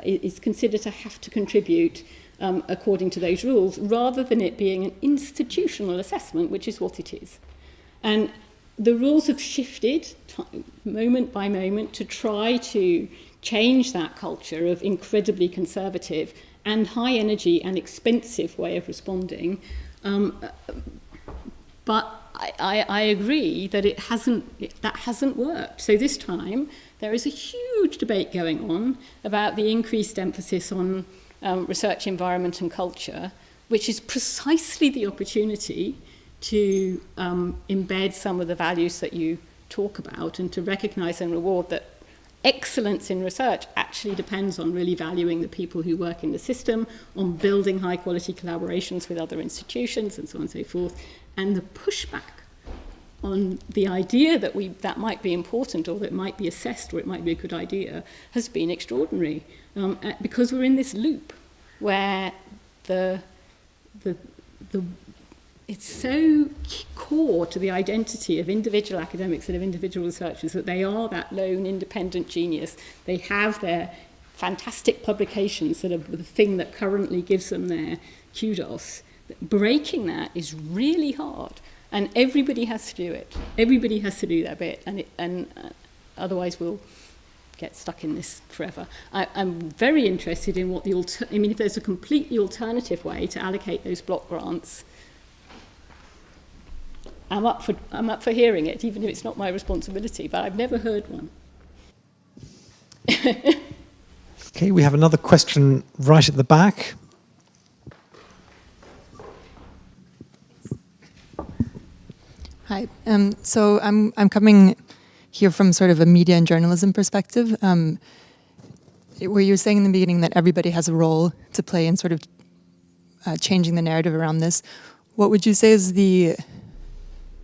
is considered to have to contribute according to those rules, rather than it being an institutional assessment, which is what it is. And the rules have shifted moment by moment to try to change that culture of incredibly conservative and high energy and expensive way of responding. But I agree that that hasn't worked. So this time there is a huge huge debate going on about the increased emphasis on research environment and culture, which is precisely the opportunity to embed some of the values that you talk about and to recognise and reward that excellence in research actually depends on really valuing the people who work in the system, on building high quality collaborations with other institutions and so on and so forth. And the pushback on the idea that that might be important or that it might be assessed or it might be a good idea has been extraordinary, because we're in this loop where it's so core to the identity of individual academics and of individual researchers that they are that lone independent genius. They have their fantastic publications that are the thing that currently gives them their kudos. Breaking that is really hard, and everybody has to do it. Everybody has to do their bit, and otherwise we'll get stuck in this forever. I'm very interested in what if there's a completely alternative way to allocate those block grants. I'm up for hearing it, even if it's not my responsibility, but I've never heard one. Okay, we have another question right at the back. Hi. So I'm coming here from sort of a media and journalism perspective, where you were saying in the beginning that everybody has a role to play in sort of changing the narrative around this. What would you say is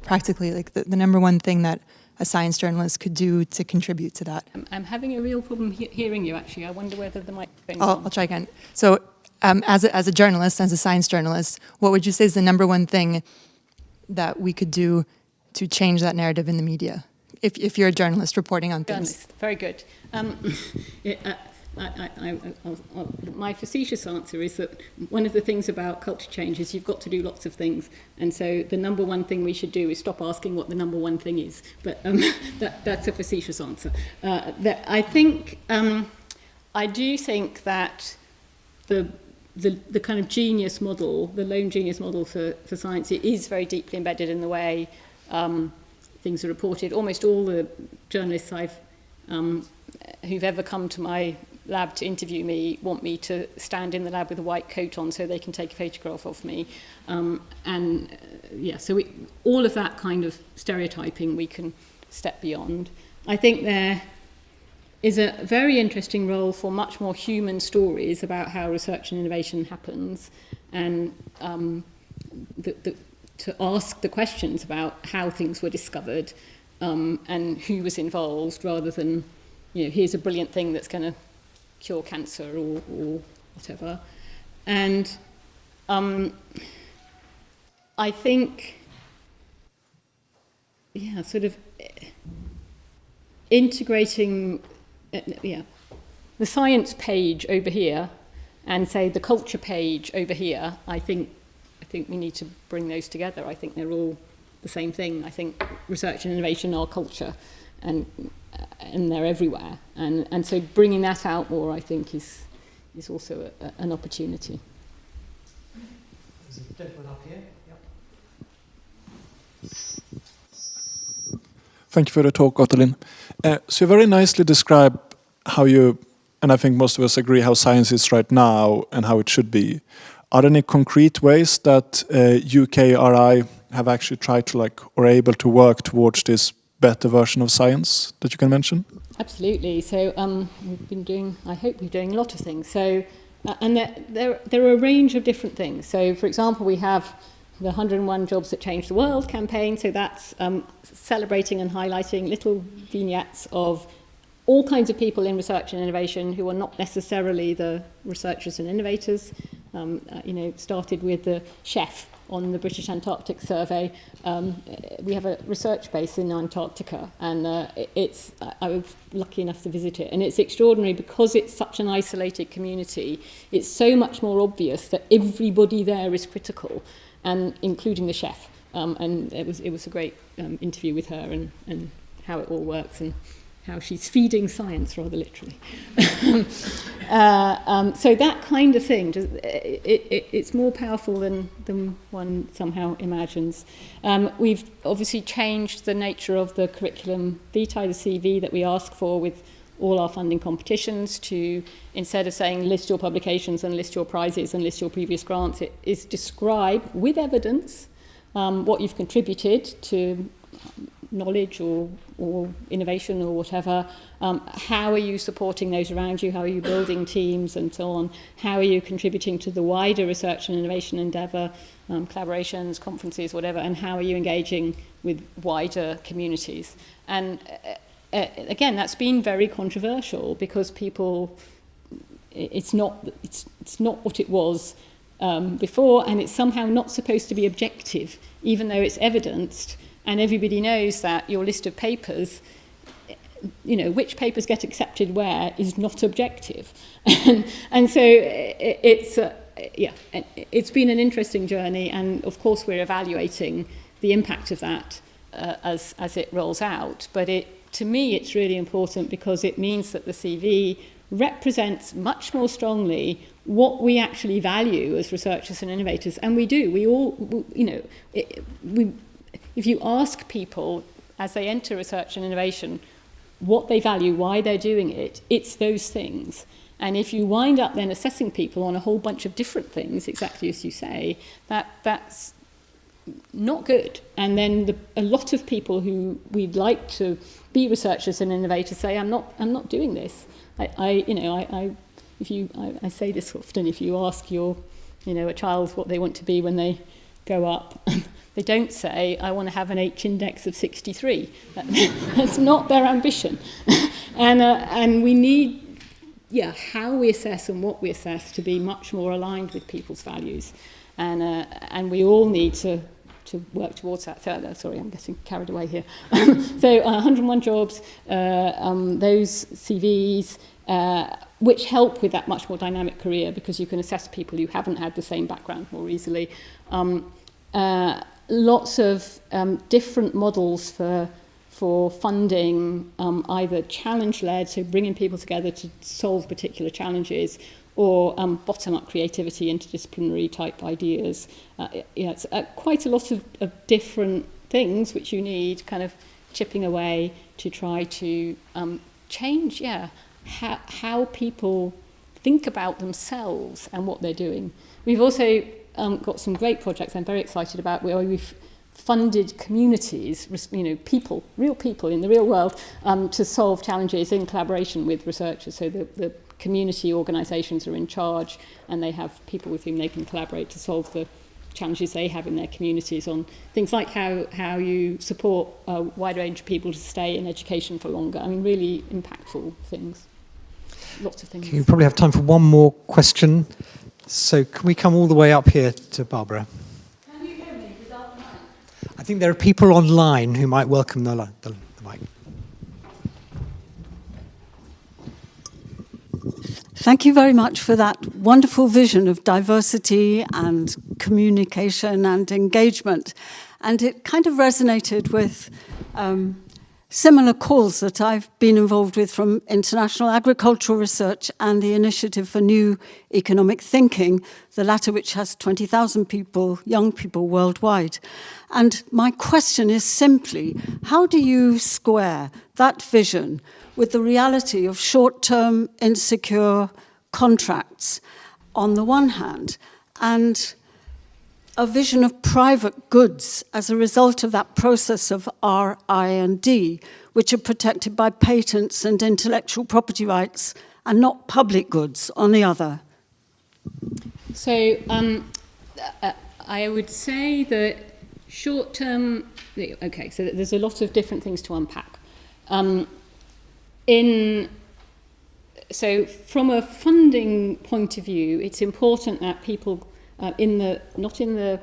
practically like the number one thing that a science journalist could do to contribute to that? I'm having a real problem hearing you, actually. I wonder whether the microphone's on. I'll try again. So as a journalist, as a science journalist, what would you say is the number one thing that we could do to change that narrative in the media? If you're a journalist reporting on things. Journalist, very good. My facetious answer is that one of the things about culture change is you've got to do lots of things, and so the number one thing we should do is stop asking what the number one thing is. But that's a facetious answer. I do think that the kind of genius model, the lone genius model for science, it is very deeply embedded in the way things are reported. Almost all the journalists who've ever come to my lab to interview me want me to stand in the lab with a white coat on so they can take a photograph of me. So all of that kind of stereotyping we can step beyond. I think there is a very interesting role for much more human stories about how research and innovation happens, and to ask the questions about how things were discovered and who was involved, rather than, here's a brilliant thing that's going to cure cancer or whatever. And I think, sort of integrating the science page over here and say the culture page over here, I think we need to bring those together. I think they're all the same thing. I think research and innovation are culture, and they're everywhere. And so bringing that out more, I think, is also an opportunity. There's a gentleman up here. Yep. Thank you for the talk, Ottoline. So you very nicely describe how you, and I think most of us agree, how science is right now and how it should be. Are there any concrete ways that UKRI have actually tried to or able to work towards this better version of science that you can mention? Absolutely. So we've been doing, I hope we're doing a lot of things. So, and there are a range of different things. So, for example, we have the 101 Jobs That Change the World campaign. So that's celebrating and highlighting little vignettes of all kinds of people in research and innovation who are not necessarily the researchers and innovators. Started with the chef on the British Antarctic Survey. We have a research base in Antarctica, and I was lucky enough to visit it, and it's extraordinary because it's such an isolated community. It's so much more obvious that everybody there is critical, and including the chef. And it was a great interview with her and how it all works and how she's feeding science, rather literally. So that kind of thing, it's more powerful than one somehow imagines. We've obviously changed the nature of the curriculum vitae, the CV that we ask for, with all our funding competitions to, instead of saying list your publications and list your prizes and list your previous grants, it is describe with evidence what you've contributed to knowledge or innovation or whatever. How are you supporting those around you? How are you building teams and so on? How are you contributing to the wider research and innovation endeavour, collaborations, conferences, whatever, and how are you engaging with wider communities? And again, that's been very controversial because people, it's not what it was before, and it's somehow not supposed to be objective, even though it's evidenced. And everybody knows that your list of papers, you know, which papers get accepted where is not objective. And so it's been an interesting journey. And of course, we're evaluating the impact of that as it rolls out. But to me, it's really important because it means that the CV represents much more strongly what we actually value as researchers and innovators. And we do. We all, you know, if you ask people as they enter research and innovation what they value, why they're doing it, it's those things. And if you wind up then assessing people on a whole bunch of different things, exactly as you say, that's not good. And then a lot of people who we'd like to be researchers and innovators say, I'm not doing this. I say this often, if you ask a child what they want to be when they grow up, they don't say, I want to have an H index of 63. That's not their ambition. And we need, how we assess and what we assess to be much more aligned with people's values. And we all need to work towards that. So, sorry, I'm getting carried away here. So 101 jobs, those CVs, which help with that much more dynamic career because you can assess people who haven't had the same background more easily. Lots of different models for funding, either challenge-led, so bringing people together to solve particular challenges, or bottom-up creativity, interdisciplinary type ideas. It's quite a lot of different things which you need kind of chipping away to try to change, how people think about themselves and what they're doing. We've also got some great projects I'm very excited about where we've funded communities, people, real people in the real world, to solve challenges in collaboration with researchers. So the community organisations are in charge and they have people with whom they can collaborate to solve the challenges they have in their communities on things like how you support a wide range of people to stay in education for longer. I mean, really impactful things. Lots of things. Okay, we probably have time for one more question. So can we come all the way up here to Barbara? Can you hear me without the mic? I think there are people online who might welcome the mic. Thank you very much for that wonderful vision of diversity and communication and engagement. And it kind of resonated with similar calls that I've been involved with from international agricultural research and the Initiative for New Economic Thinking, the latter which has 20,000 people, young people worldwide. And my question is simply, how do you square that vision with the reality of short-term insecure contracts on the one hand, and a vision of private goods as a result of that process of R&D, which are protected by patents and intellectual property rights, and not public goods on the other? So I would say that short-term, okay, so there's a lot of different things to unpack. So from a funding point of view, it's important that people not in the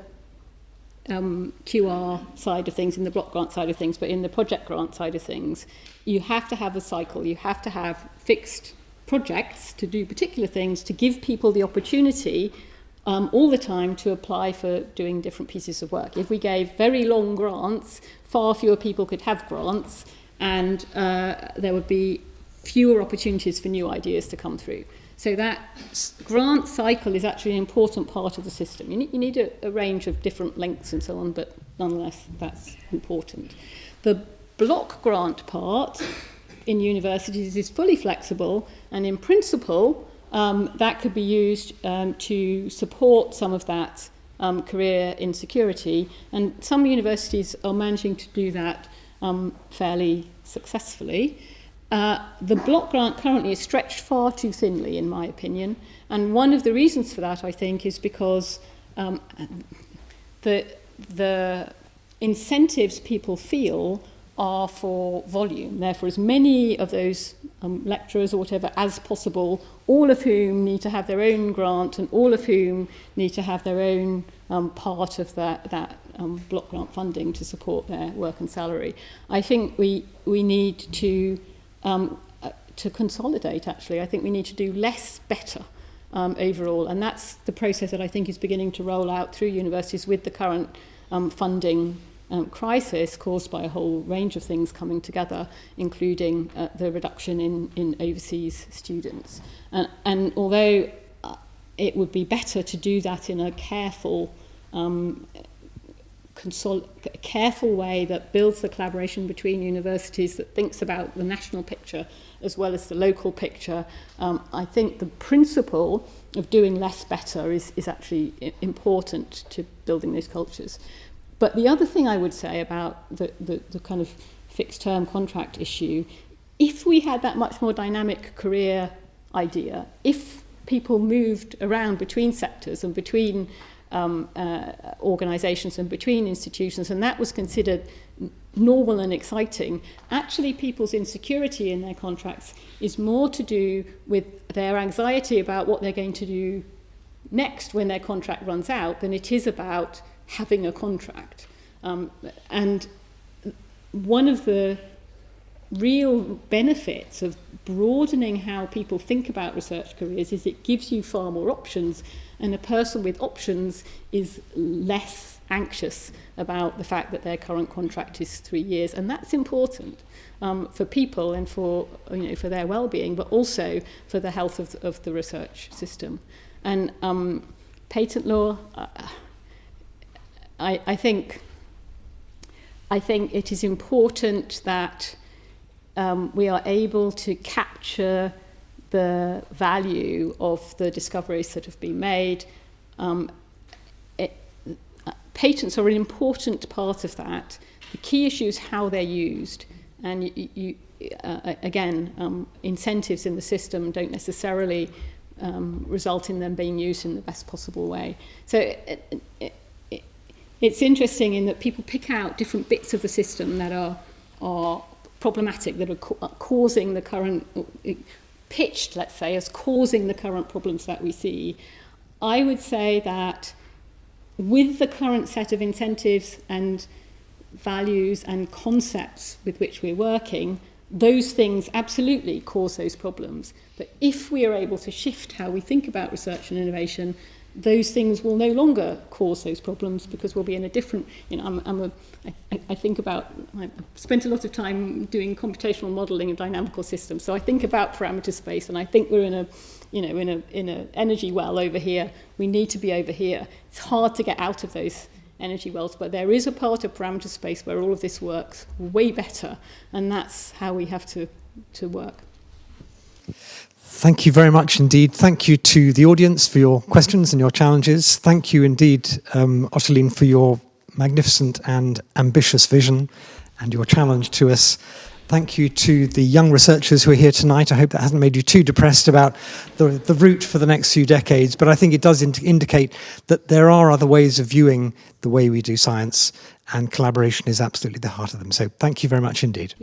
QR side of things, in the block grant side of things, but in the project grant side of things, you have to have a cycle. You have to have fixed projects to do particular things, to give people the opportunity all the time to apply for doing different pieces of work. If we gave very long grants, far fewer people could have grants, and there would be fewer opportunities for new ideas to come through. So that grant cycle is actually an important part of the system. You need a range of different lengths and so on, but nonetheless, that's important. The block grant part, in universities is fully flexible, and in principle, that could be used to support some of that career insecurity. And some universities are managing to do that fairly successful. The block grant currently is stretched far too thinly, in my opinion. And one of the reasons for that, I think, is because the incentives people feel are for volume. Therefore, as many of those lecturers or whatever as possible, all of whom need to have their own grant and all of whom need to have their own part of that block grant funding to support their work and salary. I think we need to consolidate, actually. I think we need to do less better overall, and that's the process that I think is beginning to roll out through universities with the current funding crisis caused by a whole range of things coming together, including the reduction in overseas students. And although it would be better to do that in a careful way that builds the collaboration between universities, that thinks about the national picture as well as the local picture, I think the principle of doing less better is actually important to building those cultures. But the other thing I would say about the kind of fixed term contract issue, if we had that much more dynamic career idea, if people moved around between sectors and between organisations and between institutions, and that was considered normal and exciting, actually people's insecurity in their contracts is more to do with their anxiety about what they're going to do next when their contract runs out than it is about having a contract. And one of the real benefits of broadening how people think about research careers is it gives you far more options, and a person with options is less anxious about the fact that their current contract is 3 years, and that's important for people and for their well-being, but also for the health of the research system. And patent law, I think it is important that we are able to capture the value of the discoveries that have been made. Patents are an important part of that. The key issue is how they're used. And incentives in the system don't necessarily result in them being used in the best possible way. So it's interesting in that people pick out different bits of the system that are problematic, that are causing the current, pitched, let's say, as causing the current problems that we see. I would say that with the current set of incentives and values and concepts with which we're working, those things absolutely cause those problems. But if we are able to shift how we think about research and innovation, those things will no longer cause those problems because we'll be in a different, I think about, I spent a lot of time doing computational modelling of dynamical systems, so I think about parameter space, and I think we're in a energy well over here. We need to be over here. It's hard to get out of those energy wells, but there is a part of parameter space where all of this works way better, and that's how we have to work. Thank you very much indeed. Thank you to the audience for your questions and your challenges. Thank you indeed, Ottoline, for your magnificent and ambitious vision and your challenge to us. Thank you to the young researchers who are here tonight. I hope that hasn't made you too depressed about the route for the next few decades, but I think it does indicate that there are other ways of viewing the way we do science, and collaboration is absolutely the heart of them. So thank you very much indeed.